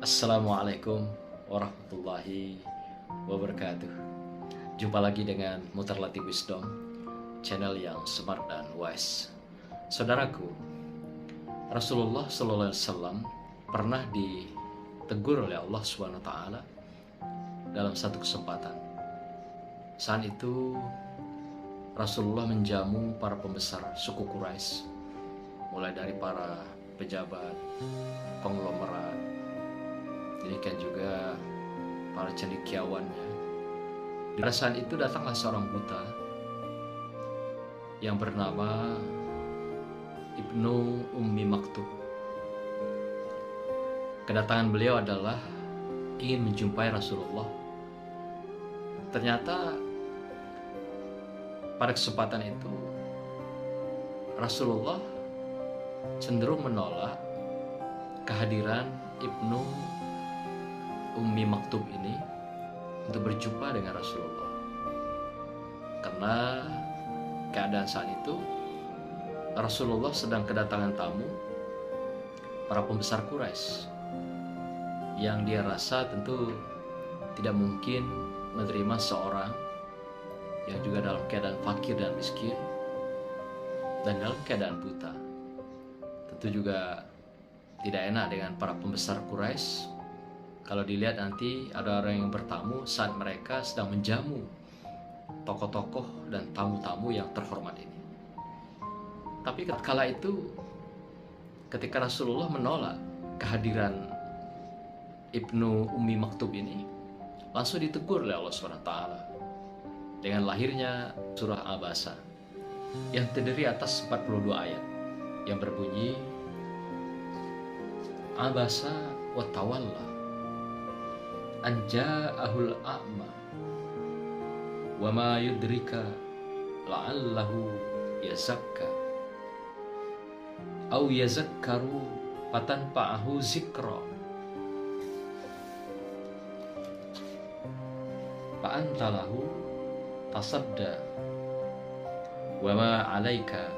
Assalamualaikum warahmatullahi wabarakatuh. Jumpa lagi dengan Mutarlati Wisdom, channel yang smart dan wise. Saudaraku, Rasulullah SAW pernah ditegur oleh Allah SWT dalam satu kesempatan. Saat itu Rasulullah menjamu para pembesar suku Quraisy, mulai dari para pejabat, konglomerat, demikian juga para cendekiawannya. Di saat itu datanglah seorang buta yang bernama Ibnu Ummi Maktub. Kedatangan beliau adalah ingin menjumpai Rasulullah. Ternyata pada kesempatan itu Rasulullah cenderung menolak kehadiran Ibnu Ummi Maktub ini untuk berjumpa dengan Rasulullah, karena keadaan saat itu Rasulullah sedang kedatangan tamu para pembesar Quraisy yang dia rasa tentu tidak mungkin menerima seorang yang juga dalam keadaan fakir dan miskin dan dalam keadaan buta. Tentu juga tidak enak dengan para pembesar Quraisy kalau dilihat nanti ada orang yang bertamu saat mereka sedang menjamu tokoh-tokoh dan tamu-tamu yang terhormat ini. Tapi kala itu ketika Rasulullah menolak kehadiran Ibnu Ummi Maktub ini, langsung ditegur oleh Allah SWT dengan lahirnya surah Abasa yang terdiri atas 42 ayat yang berbunyi Abasa wa tawalla anja'ahul a'ma wa ma yudrika la'allahu yazakka au yazakkaru fatanfa'ahu zikra fa'antalahu tasadda wa ma 'alaika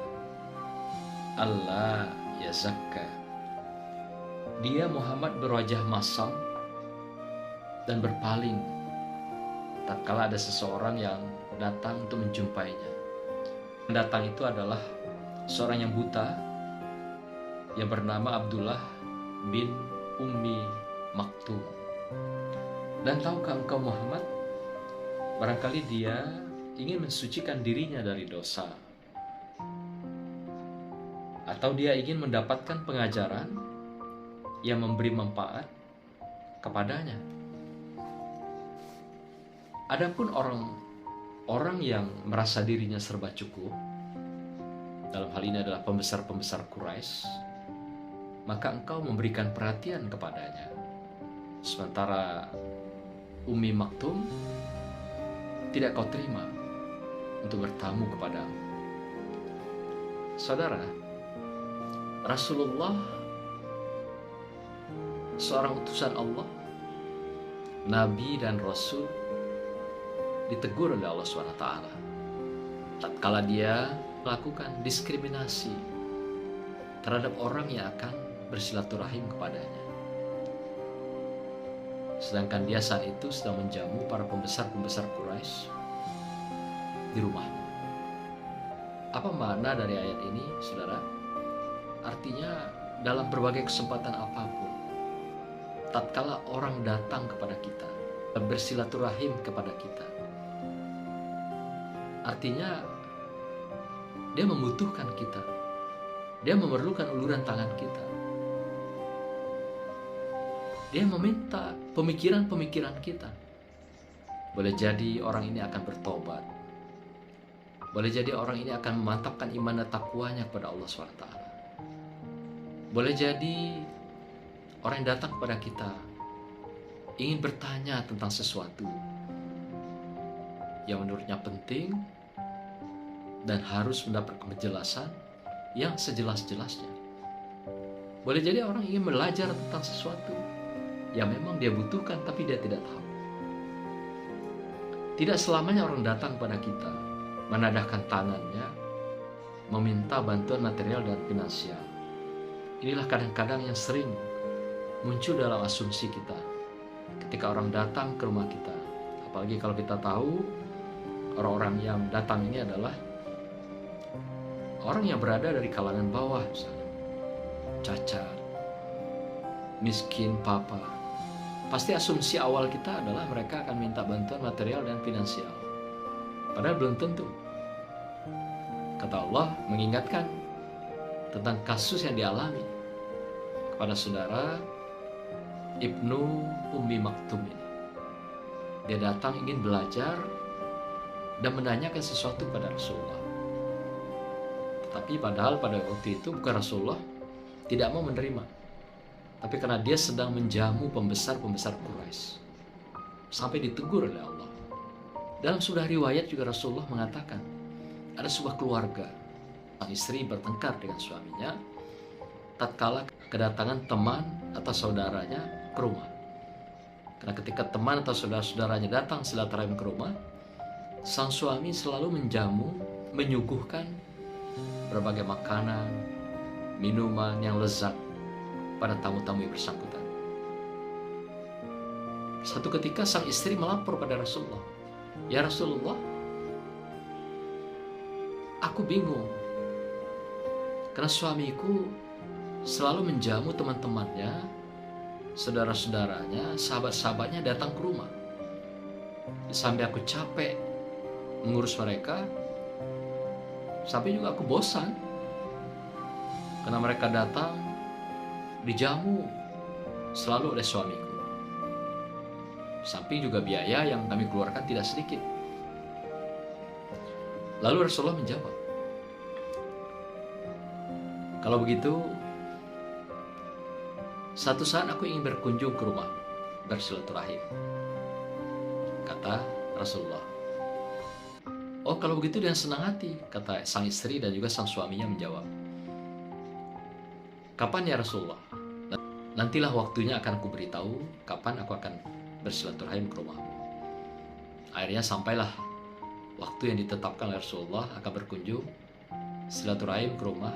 alla yazakka. Dia Muhammad berwajah masam dan berpaling tatkala ada seseorang yang datang untuk menjumpainya. Yang datang itu adalah seorang yang buta yang bernama Abdullah bin Ummi Maktum. Dan tahukah engkau Muhammad, barangkali dia ingin mensucikan dirinya dari dosa, atau dia ingin mendapatkan pengajaran yang memberi manfaat kepadanya. Adapun orang yang merasa dirinya serba cukup, dalam hal ini adalah pembesar-pembesar Quraisy, maka engkau memberikan perhatian kepadanya. Sementara Ummi Maktum tidak kau terima untuk bertamu kepadamu. Saudara, Rasulullah seorang utusan Allah, Nabi dan Rasul, ditegur oleh Allah SWT tatkala dia melakukan diskriminasi terhadap orang yang akan bersilaturahim kepadanya, sedangkan dia saat itu sedang menjamu para pembesar-pembesar Quraisy di rumahnya. Apa makna dari ayat ini, saudara? Artinya dalam berbagai kesempatan apapun, tatkala orang datang kepada kita, bersilaturahim kepada kita, artinya dia membutuhkan kita, dia memerlukan uluran tangan kita, dia meminta pemikiran-pemikiran kita. Boleh jadi orang ini akan bertobat, boleh jadi orang ini akan memantapkan iman dan takwanya kepada Allah SWT. Boleh jadi orang yang datang kepada kita ingin bertanya tentang sesuatu yang menurutnya penting dan harus mendapat penjelasan yang sejelas-jelasnya. Boleh jadi orang ingin belajar tentang sesuatu yang memang dia butuhkan tapi dia tidak tahu. Tidak selamanya orang datang pada kita menadahkan tangannya meminta bantuan material dan finansial. Inilah kadang-kadang yang sering muncul dalam asumsi kita ketika orang datang ke rumah kita. Apalagi kalau kita tahu orang-orang yang datang ini adalah orang yang berada dari kalangan bawah, misalnya cacat, miskin, papa. Pasti asumsi awal kita adalah mereka akan minta bantuan material dan finansial. Padahal belum tentu. Kata Allah mengingatkan tentang kasus yang dialami kepada saudara Ibnu Ummi Maktum ini. Dia datang ingin belajar dan menanyakan sesuatu pada Rasulullah. Tetapi padahal pada waktu itu bukan Rasulullah tidak mau menerima, tapi karena dia sedang menjamu pembesar-pembesar Quraisy, sampai ditegur oleh Allah. Dalam sebuah riwayat juga Rasulullah mengatakan ada sebuah keluarga, sang istri bertengkar dengan suaminya tatkala kedatangan teman atau saudaranya ke rumah. Karena ketika teman atau saudara-saudaranya datang silaturahim ke rumah, sang suami selalu menjamu, menyuguhkan berbagai makanan, minuman yang lezat pada tamu-tamu yang bersangkutan. Satu ketika sang istri melapor pada Rasulullah, "Ya Rasulullah, aku bingung karena suamiku selalu menjamu teman-temannya, saudara-saudaranya, sahabat-sahabatnya datang ke rumah. Sampai aku capek mengurus mereka, sampai juga aku bosan karena mereka datang dijamu selalu oleh suamiku. Samping juga biaya yang kami keluarkan tidak sedikit." Lalu Rasulullah menjawab, "Kalau begitu, satu saat aku ingin berkunjung ke rumah, bersilaturahim." Kata Rasulullah. "Oh, kalau begitu dengan senang hati," kata sang istri dan juga sang suaminya menjawab. "Kapan ya Rasulullah? Nantilah waktunya akan aku beritahu kapan aku akan bersilaturahim ke rumahmu." Akhirnya sampailah waktu yang ditetapkan oleh Rasulullah akan berkunjung silaturahim ke rumah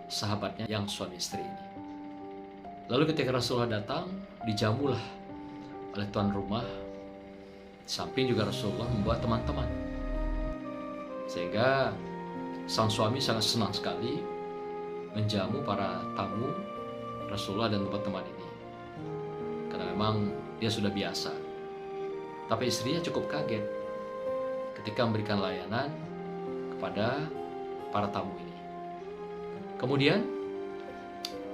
sahabatnya yang suami istri ini. Lalu ketika Rasulullah datang, dijamulah oleh tuan rumah. Samping juga Rasulullah membuat teman-teman, sehingga sang suami sangat senang sekali menjamu para tamu Rasulullah dan teman-teman ini, karena memang dia sudah biasa. Tapi istrinya cukup kaget ketika memberikan layanan kepada para tamu ini. Kemudian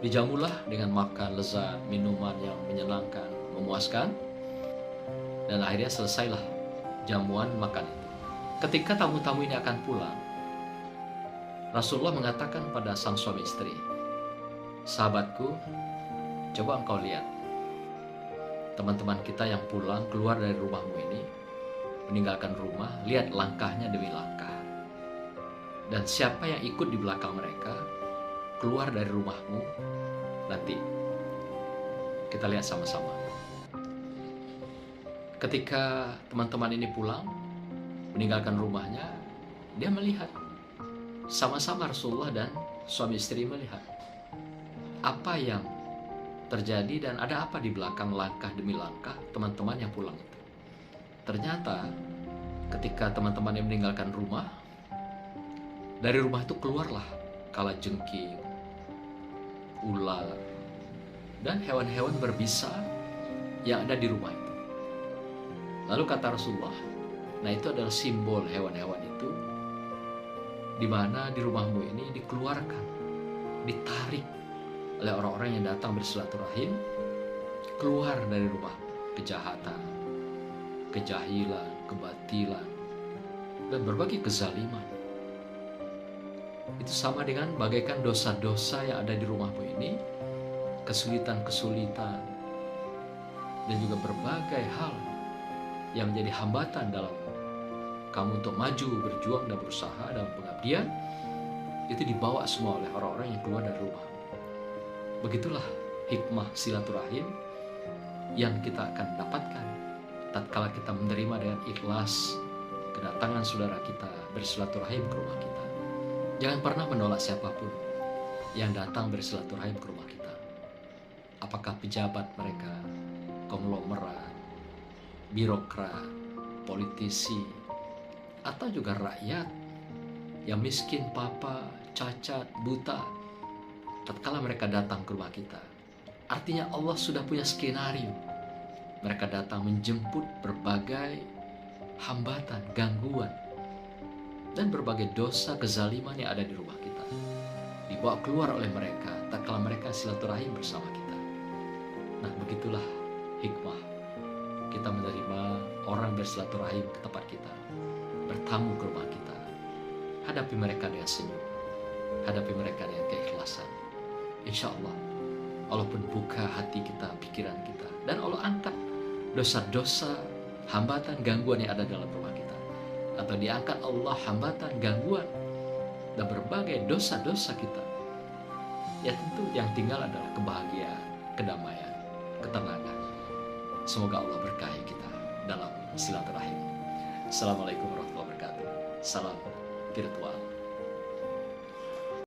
dijamulah dengan makan lezat, minuman yang menyenangkan, memuaskan, dan akhirnya selesailah jamuan makan itu. Ketika tamu-tamu ini akan pulang, Rasulullah mengatakan pada sang suami istri, "Sahabatku, coba engkau lihat teman-teman kita yang pulang keluar dari rumahmu ini, meninggalkan rumah, lihat langkahnya demi langkah. Dan siapa yang ikut di belakang mereka keluar dari rumahmu, nanti kita lihat sama-sama." Ketika teman-teman ini pulang, meninggalkan rumahnya, dia melihat sama-sama Rasulullah dan suami istri melihat apa yang terjadi dan ada apa di belakang langkah demi langkah teman-teman yang pulang itu. Ternyata ketika teman-teman yang meninggalkan rumah, dari rumah itu keluarlah kalajengking, ular, dan hewan-hewan berbisa yang ada di rumah itu. Lalu kata Rasulullah, nah itu adalah simbol hewan-hewan itu, di mana di rumahmu ini dikeluarkan, ditarik oleh orang-orang yang datang bersilaturahim, keluar dari rumah kejahatan, kejahilan, kebatilan, dan berbagai kezaliman. Itu sama dengan bagaikan dosa-dosa yang ada di rumahmu ini, kesulitan-kesulitan, dan juga berbagai hal yang menjadi hambatan dalam kamu untuk maju, berjuang, dan berusaha dalam pengabdian, itu dibawa semua oleh orang-orang yang keluar dari rumah. Begitulah hikmah silaturahim yang kita akan dapatkan tatkala kita menerima dengan ikhlas kedatangan saudara kita bersilaturahim ke rumah kita. Jangan pernah menolak siapapun yang datang bersilaturahim ke rumah kita. apakah pejabat mereka, konglomerat, birokrat, politisi, atau juga rakyat yang miskin, papa, cacat, buta, tatkala mereka datang ke rumah kita. Artinya Allah sudah punya skenario. Mereka datang menjemput berbagai hambatan, gangguan, dan berbagai dosa kezaliman yang ada di rumah kita. Dibawa keluar oleh mereka tatkala mereka silaturahim bersama kita. Nah, begitulah hikmah kita menerima orang bersilaturahim ke tempat kita, bertamu ke rumah kita. Hadapi mereka dengan senyum, hadapi mereka dengan keikhlasan. Insya Allah, Allah pun buka hati kita, pikiran kita, dan Allah angkat dosa-dosa, hambatan, gangguan yang ada dalam rumah kita. Atau diangkat Allah hambatan, gangguan, dan berbagai dosa-dosa kita. Ya tentu yang tinggal adalah kebahagiaan, kedamaian, ketenangan. Semoga Allah berkahi kita dalam silaturahim. Assalamualaikum warahmatullahi wabarakatuh. Salam virtual.